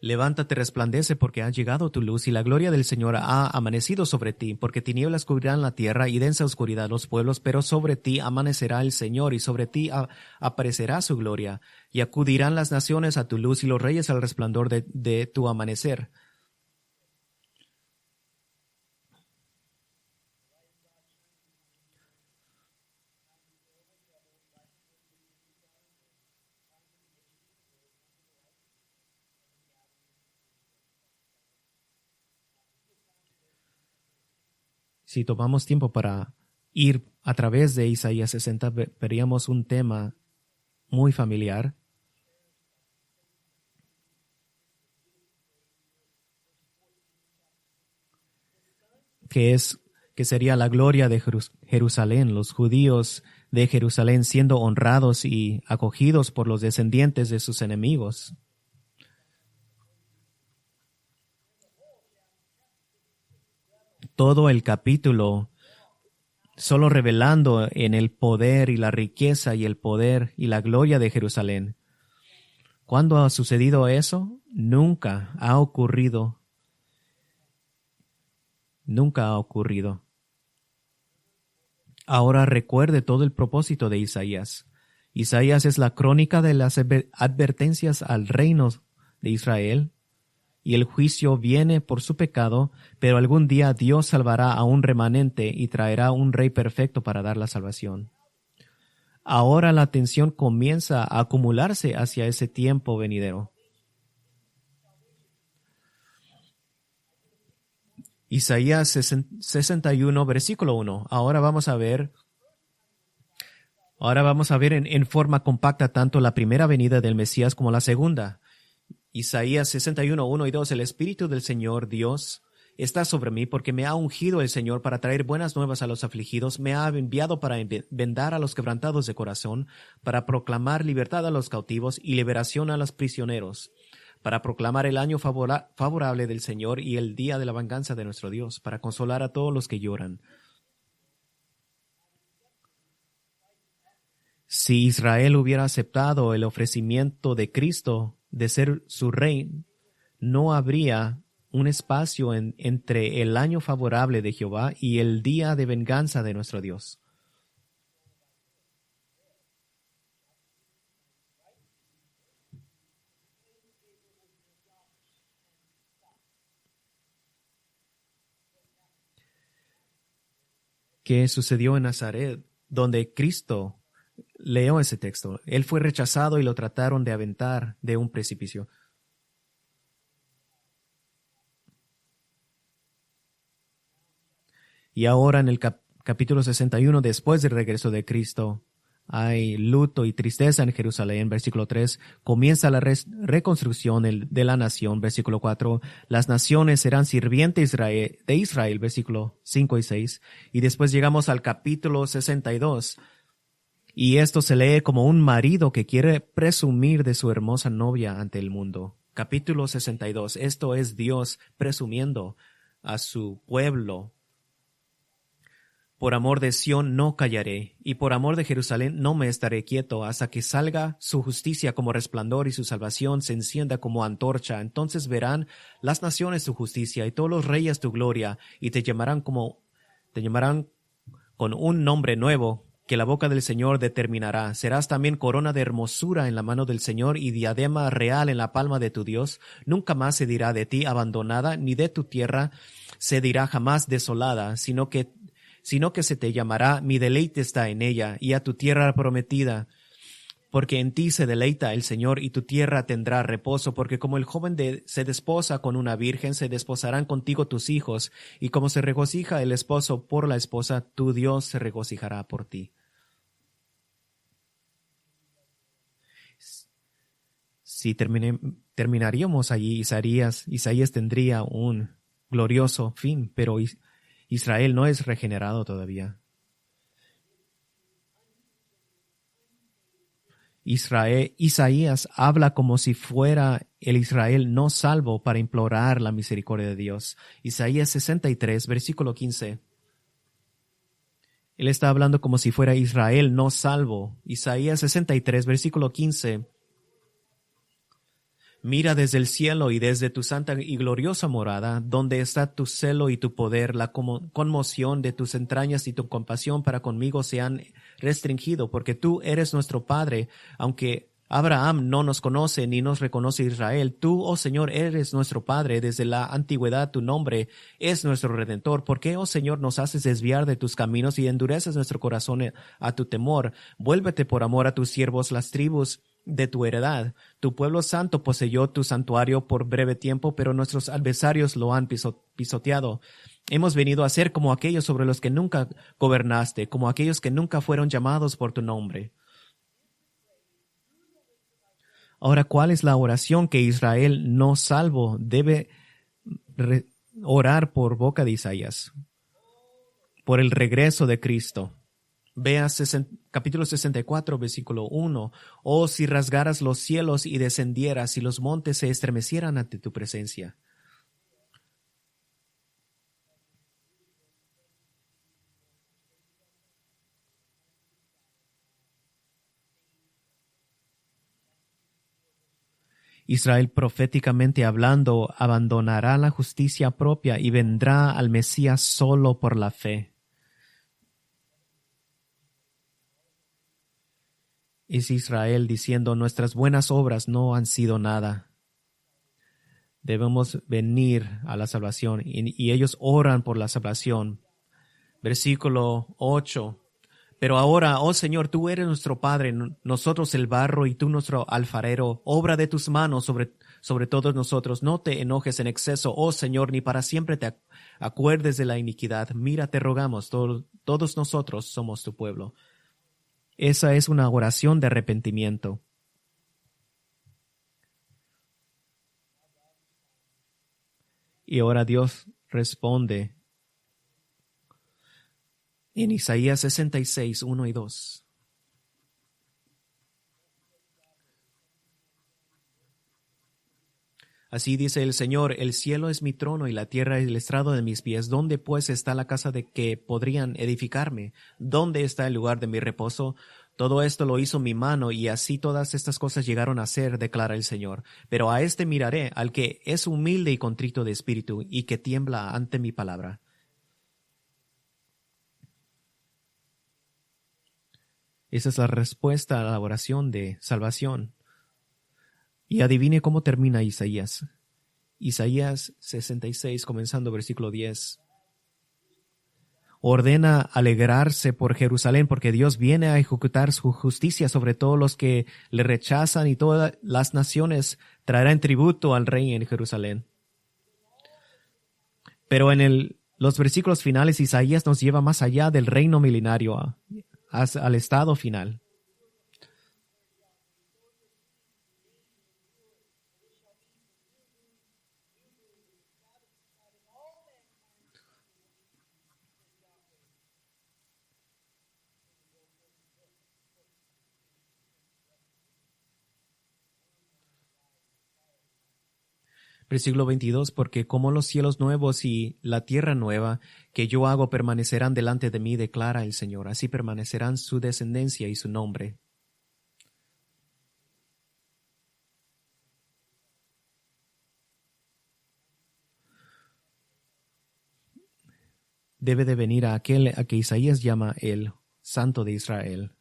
Levántate, resplandece, porque ha llegado tu luz, y la gloria del Señor ha amanecido sobre ti, porque tinieblas cubrirán la tierra y densa oscuridad los pueblos, pero sobre ti amanecerá el Señor, y sobre ti aparecerá su gloria, y acudirán las naciones a tu luz, y los reyes al resplandor de tu amanecer. Si tomamos tiempo para ir a través de Isaías 60, veríamos un tema muy familiar, que sería la gloria de Jerusalén, los judíos de Jerusalén siendo honrados y acogidos por los descendientes de sus enemigos. Todo el capítulo solo revelando en el poder y la riqueza y el poder y la gloria de Jerusalén. ¿Cuándo ha sucedido eso? Nunca ha ocurrido. Nunca ha ocurrido. Ahora recuerde todo el propósito de Isaías. Isaías es la crónica de las advertencias al reino de Israel, y el juicio viene por su pecado, pero algún día Dios salvará a un remanente y traerá un rey perfecto para dar la salvación. Ahora la atención comienza a acumularse hacia ese tiempo venidero. Isaías 61, versículo 1. Ahora vamos a ver en forma compacta tanto la primera venida del Mesías como la segunda. Isaías 61, 1 y 2. El Espíritu del Señor Dios está sobre mí, porque me ha ungido el Señor para traer buenas nuevas a los afligidos, me ha enviado para vendar a los quebrantados de corazón, para proclamar libertad a los cautivos y liberación a los prisioneros, para proclamar el año favorable del Señor y el día de la venganza de nuestro Dios, para consolar a todos los que lloran. Si Israel hubiera aceptado el ofrecimiento de Cristo de ser su rey, no habría un espacio entre el año favorable de Jehová y el día de venganza de nuestro Dios. que sucedió en Nazaret, donde Cristo leyó ese texto. Él fue rechazado y lo trataron de aventar de un precipicio. Y ahora en el capítulo 61, después del regreso de Cristo, hay luto y tristeza en Jerusalén, versículo 3. Comienza la reconstrucción de la nación, versículo 4. Las naciones serán sirvientes de Israel, versículo 5 y 6. Y después llegamos al capítulo 62. Y esto se lee como un marido que quiere presumir de su hermosa novia ante el mundo. Capítulo 62. Esto es Dios presumiendo a su pueblo. Por amor de Sión no callaré, y por amor de Jerusalén no me estaré quieto, hasta que salga su justicia como resplandor y su salvación se encienda como antorcha. Entonces verán las naciones tu justicia y todos los reyes tu gloria, y te llamarán con un nombre nuevo que la boca del Señor determinará. Serás también corona de hermosura en la mano del Señor y diadema real en la palma de tu Dios. Nunca más se dirá de ti abandonada, ni de tu tierra se dirá jamás desolada, sino que se te llamará, mi deleite está en ella, y a tu tierra prometida, porque en ti se deleita el Señor, y tu tierra tendrá reposo, porque como el joven se desposa con una virgen, se desposarán contigo tus hijos, y como se regocija el esposo por la esposa, tu Dios se regocijará por ti. Si terminaríamos allí, Isaías tendría un glorioso fin, pero Israel no es regenerado todavía. Isaías habla como si fuera el Israel no salvo para implorar la misericordia de Dios. Isaías 63, versículo 15. Él está hablando como si fuera Israel no salvo. Isaías 63, versículo 15. Mira desde el cielo y desde tu santa y gloriosa morada, donde está tu celo y tu poder, la conmoción de tus entrañas y tu compasión para conmigo se han restringido, porque tú eres nuestro Padre, aunque Abraham no nos conoce ni nos reconoce Israel. Tú, oh Señor, eres nuestro Padre, desde la antigüedad tu nombre es nuestro Redentor. ¿Por qué, oh Señor, nos haces desviar de tus caminos y endureces nuestro corazón a tu temor? Vuélvete por amor a tus siervos, las tribus de tu heredad. Tu pueblo santo poseyó tu santuario por breve tiempo, pero nuestros adversarios lo han pisoteado. Hemos venido a ser como aquellos sobre los que nunca gobernaste, como aquellos que nunca fueron llamados por tu nombre. Ahora, ¿cuál es la oración que Israel no salvo debe orar por boca de Isaías? Por el regreso de Cristo. Vea capítulo 64, versículo 1. Oh, si rasgaras los cielos y descendieras, y los montes se estremecieran ante tu presencia. Israel, proféticamente hablando, abandonará la justicia propia y vendrá al Mesías solo por la fe. Es Israel diciendo, nuestras buenas obras no han sido nada. Debemos venir a la salvación y ellos oran por la salvación. Versículo 8. Pero ahora, oh Señor, tú eres nuestro Padre, nosotros el barro y tú nuestro alfarero, obra de tus manos sobre todos nosotros. No te enojes en exceso, oh Señor, ni para siempre te acuerdes de la iniquidad. Mira, te rogamos, todos nosotros somos tu pueblo. Esa es una oración de arrepentimiento. Y ahora Dios responde en Isaías 66, 1 y 2. Así dice el Señor, el cielo es mi trono y la tierra es el estrado de mis pies. ¿Dónde pues está la casa de que podrían edificarme? ¿Dónde está el lugar de mi reposo? Todo esto lo hizo mi mano, y así todas estas cosas llegaron a ser, declara el Señor. Pero a este miraré, al que es humilde y contrito de espíritu, y que tiembla ante mi palabra. Esa es la respuesta a la oración de salvación. Y adivine cómo termina Isaías. Isaías 66, comenzando versículo 10. ordena alegrarse por Jerusalén, porque Dios viene a ejecutar su justicia sobre todos los que le rechazan, y todas las naciones traerán tributo al rey en Jerusalén. Pero en los versículos finales, Isaías nos lleva más allá del reino milenario, al estado final. Versículo 22, porque como los cielos nuevos y la tierra nueva que yo hago permanecerán delante de mí, declara el Señor, así permanecerán su descendencia y su nombre. Debe de venir a aquel a que Isaías llama el Santo de Israel.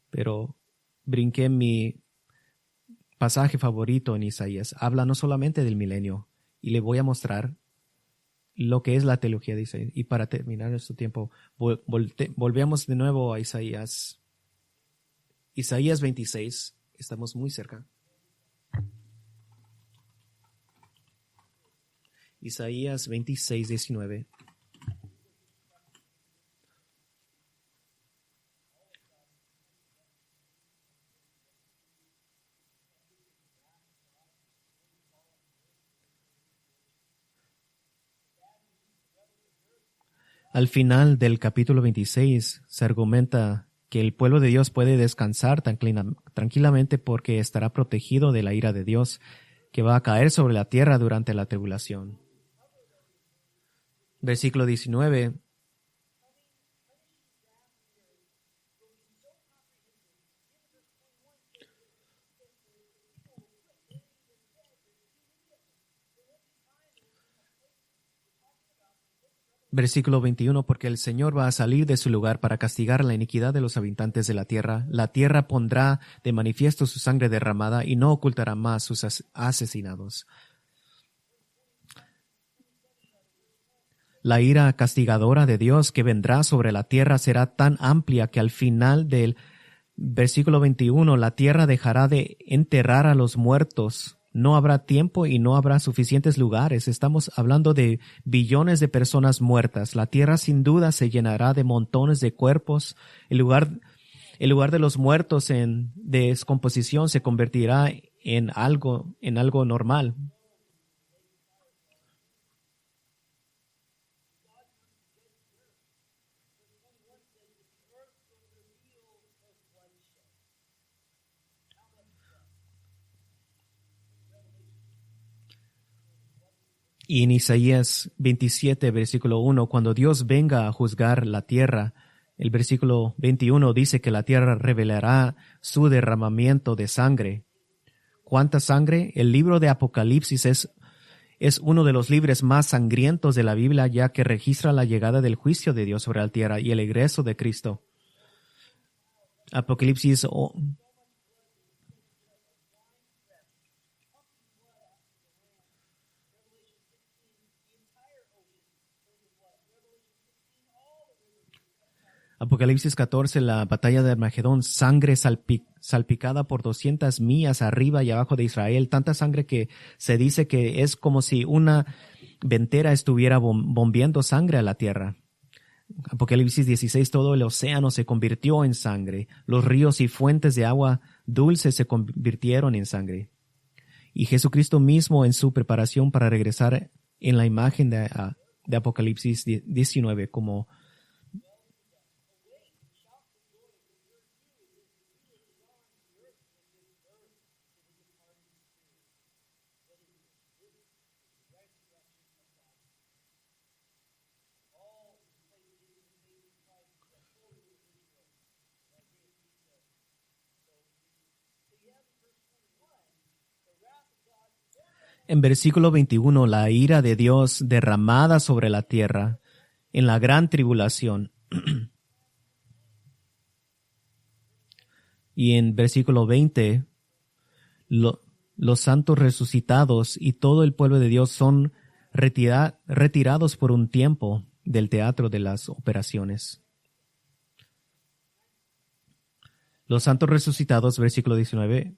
Pero brinqué mi pasaje favorito en Isaías. Habla no solamente del milenio, y le voy a mostrar lo que es la teología de Isaías. Y para terminar nuestro tiempo, volvemos de nuevo a Isaías. Isaías 26, estamos muy cerca. Isaías 26, 19. Al final del capítulo 26 se argumenta que el pueblo de Dios puede descansar tranquilamente porque estará protegido de la ira de Dios que va a caer sobre la tierra durante la tribulación. Versículo 19. Versículo 21, porque el Señor va a salir de su lugar para castigar la iniquidad de los habitantes de la tierra pondrá de manifiesto su sangre derramada y no ocultará más sus asesinados. La ira castigadora de Dios que vendrá sobre la tierra será tan amplia que al final del versículo 21, la tierra dejará de enterrar a los muertos. No habrá tiempo y no habrá suficientes lugares. Estamos hablando de billones de personas muertas. La tierra sin duda se llenará de montones de cuerpos. El lugar de los muertos en descomposición se convertirá en algo normal. Y en Isaías 27, versículo 1, cuando Dios venga a juzgar la tierra, el versículo 21 dice que la tierra revelará su derramamiento de sangre. ¿Cuánta sangre? El libro de Apocalipsis es uno de los libros más sangrientos de la Biblia, ya que registra la llegada del juicio de Dios sobre la tierra y el egreso de Cristo. Apocalipsis Apocalipsis 14, la batalla de Armagedón, sangre salpicada por 200 millas arriba y abajo de Israel, tanta sangre que se dice que es como si una ventera estuviera bombeando sangre a la tierra. Apocalipsis 16, todo el océano se convirtió en sangre, los ríos y fuentes de agua dulce se convirtieron en sangre. Y Jesucristo mismo en su preparación para regresar en la imagen de Apocalipsis 19 como en versículo 21, la ira de Dios derramada sobre la tierra en la gran tribulación. Y en versículo 20, los santos resucitados y todo el pueblo de Dios son retirados por un tiempo. del teatro de las operaciones. Los santos resucitados, versículo 19,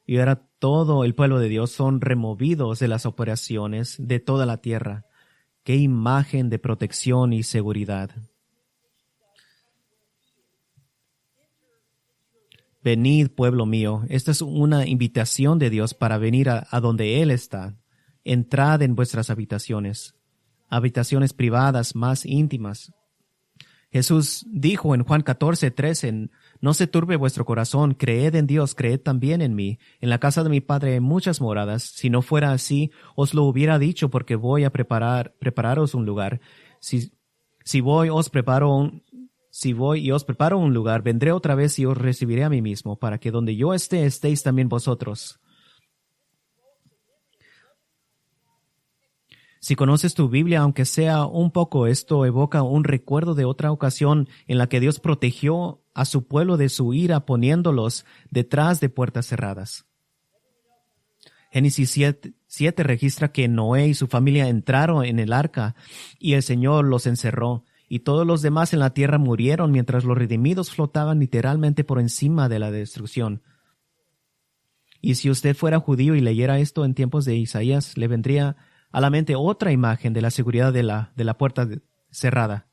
y ahora todo el pueblo de Dios son removidos de las operaciones de toda la tierra. ¡Qué imagen de protección y seguridad! Venid, pueblo mío. Esta es una invitación de Dios para venir a donde Él está. Entrad en vuestras habitaciones, habitaciones privadas más íntimas. Jesús dijo en Juan 14:13, no se turbe vuestro corazón, creed en Dios, creed también en mí. En la casa de mi Padre hay muchas moradas. Si no fuera así, os lo hubiera dicho, porque voy a prepararos un lugar. Si voy y os preparo un lugar, vendré otra vez y os recibiré a mí mismo, para que donde yo esté, estéis también vosotros. Si conoces tu Biblia, aunque sea un poco, esto evoca un recuerdo de otra ocasión en la que Dios protegió a su pueblo de su ira poniéndolos detrás de puertas cerradas. Génesis 7 registra que Noé y su familia entraron en el arca y el Señor los encerró, y todos los demás en la tierra murieron mientras los redimidos flotaban literalmente por encima de la destrucción. Y si usted fuera judío y leyera esto en tiempos de Isaías, le vendría a la mente otra imagen de la seguridad de la puerta cerrada.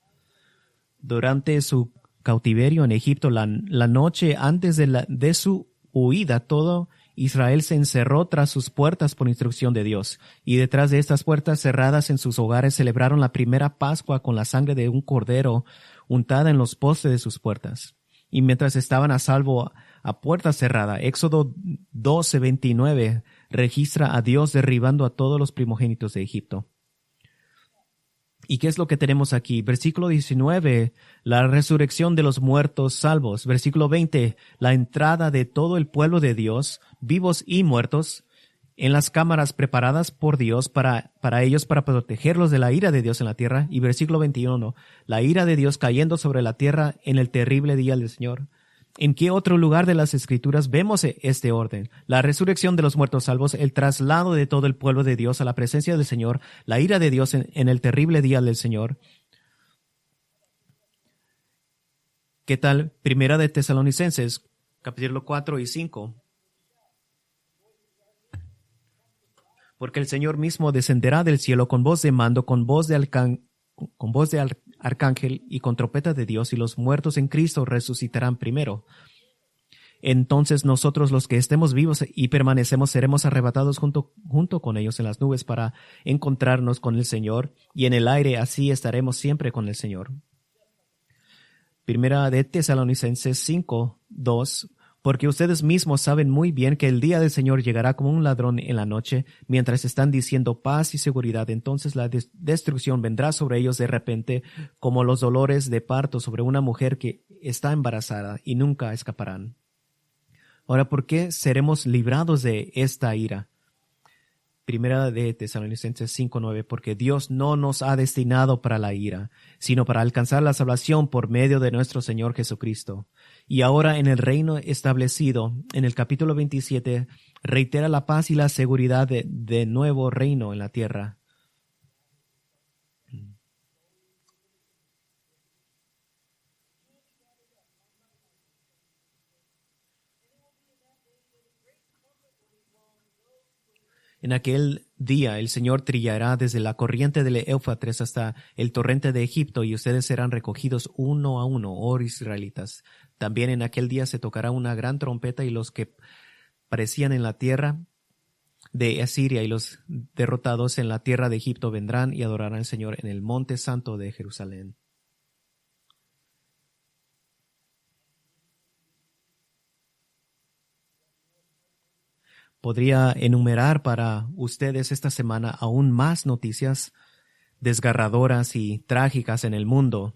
Durante su cautiverio en Egipto, la noche antes de su huida, todo Israel se encerró tras sus puertas por instrucción de Dios, y detrás de estas puertas cerradas en sus hogares celebraron la primera Pascua con la sangre de un cordero untada en los postes de sus puertas. Y mientras estaban a salvo a puerta cerrada, Éxodo 12:29 registra a Dios derribando a todos los primogénitos de Egipto. ¿Y qué es lo que tenemos aquí? Versículo 19, la resurrección de los muertos salvos. Versículo 20, la entrada de todo el pueblo de Dios, vivos y muertos, en las cámaras preparadas por Dios para ellos, para protegerlos de la ira de Dios en la tierra. Y versículo 21, la ira de Dios cayendo sobre la tierra en el terrible día del Señor. ¿En qué otro lugar de las Escrituras vemos este orden? La resurrección de los muertos salvos, el traslado de todo el pueblo de Dios a la presencia del Señor, la ira de Dios en el terrible día del Señor. ¿Qué tal? Primera de Tesalonicenses, capítulo 4 y 5. Porque el Señor mismo descenderá del cielo con voz de mando, con voz de arcángel y con trompeta de Dios, y los muertos en Cristo resucitarán primero. Entonces nosotros los que estemos vivos y permanecemos seremos arrebatados junto con ellos en las nubes para encontrarnos con el Señor, y en el aire así estaremos siempre con el Señor. Primera de Tesalonicenses 5:2. Porque ustedes mismos saben muy bien que el día del Señor llegará como un ladrón en la noche, mientras están diciendo paz y seguridad, entonces la destrucción vendrá sobre ellos de repente, como los dolores de parto sobre una mujer que está embarazada, y nunca escaparán. Ahora, ¿por qué seremos librados de esta ira? Primera de Tesalonicenses 5:9, porque Dios no nos ha destinado para la ira, sino para alcanzar la salvación por medio de nuestro Señor Jesucristo. Y ahora en el reino establecido, en el capítulo 27, reitera la paz y la seguridad de nuevo reino en la tierra. En aquel día el Señor trillará desde la corriente del Éufrates hasta el torrente de Egipto, y ustedes serán recogidos uno a uno, oh israelitas. También en aquel día se tocará una gran trompeta, y los que parecían en la tierra de Asiria y los derrotados en la tierra de Egipto vendrán y adorarán al Señor en el monte santo de Jerusalén. Podría enumerar para ustedes esta semana aún más noticias desgarradoras y trágicas en el mundo.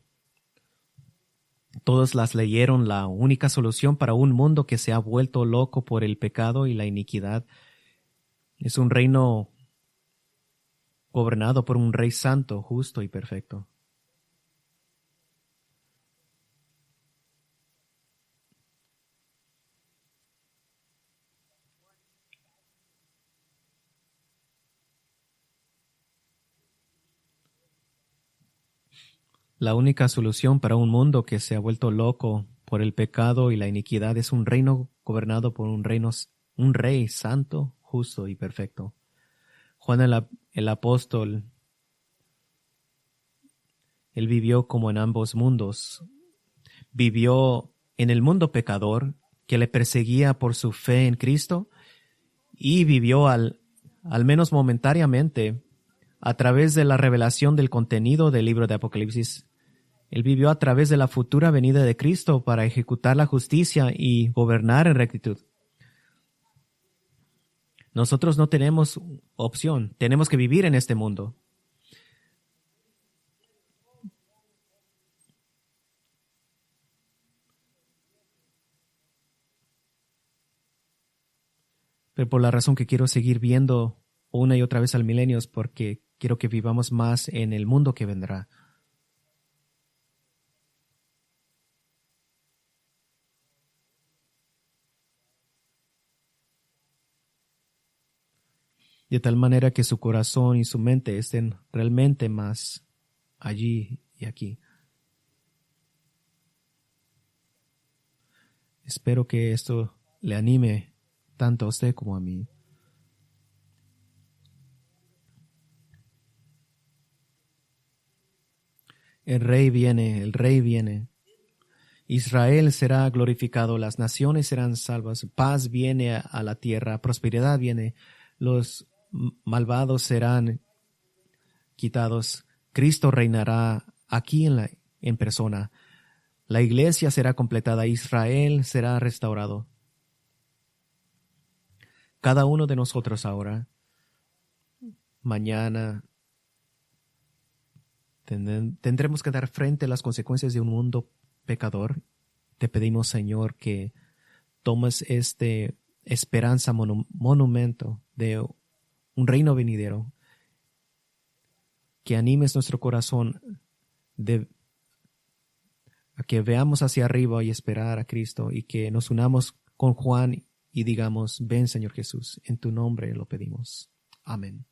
Todos las leyeron. La única solución para un mundo que se ha vuelto loco por el pecado y la iniquidad es un reino gobernado por un rey santo, justo y perfecto. La única solución para un mundo que se ha vuelto loco por el pecado y la iniquidad es un reino gobernado por un rey santo, justo y perfecto. Juan el apóstol, él vivió como en ambos mundos. Vivió en el mundo pecador que le perseguía por su fe en Cristo y vivió al menos momentáneamente a través de la revelación del contenido del libro de Apocalipsis. Él vivió a través de la futura venida de Cristo para ejecutar la justicia y gobernar en rectitud. Nosotros no tenemos opción, tenemos que vivir en este mundo. Pero por la razón que quiero seguir viendo una y otra vez al milenio es porque quiero que vivamos más en el mundo que vendrá. De tal manera que su corazón y su mente estén realmente más allí y aquí. Espero que esto le anime tanto a usted como a mí. El rey viene, el rey viene. Israel será glorificado, las naciones serán salvas, paz viene a la tierra, prosperidad viene, los malvados serán quitados, Cristo reinará aquí en persona, la iglesia será completada, Israel será restaurado. Cada uno de nosotros ahora, mañana, tendremos que dar frente a las consecuencias de un mundo pecador. Te pedimos, Señor, que tomes este esperanza monumento de un reino venidero, que animes nuestro corazón a que veamos hacia arriba y esperar a Cristo, y que nos unamos con Juan y digamos: ven, Señor Jesús, en tu nombre lo pedimos. Amén.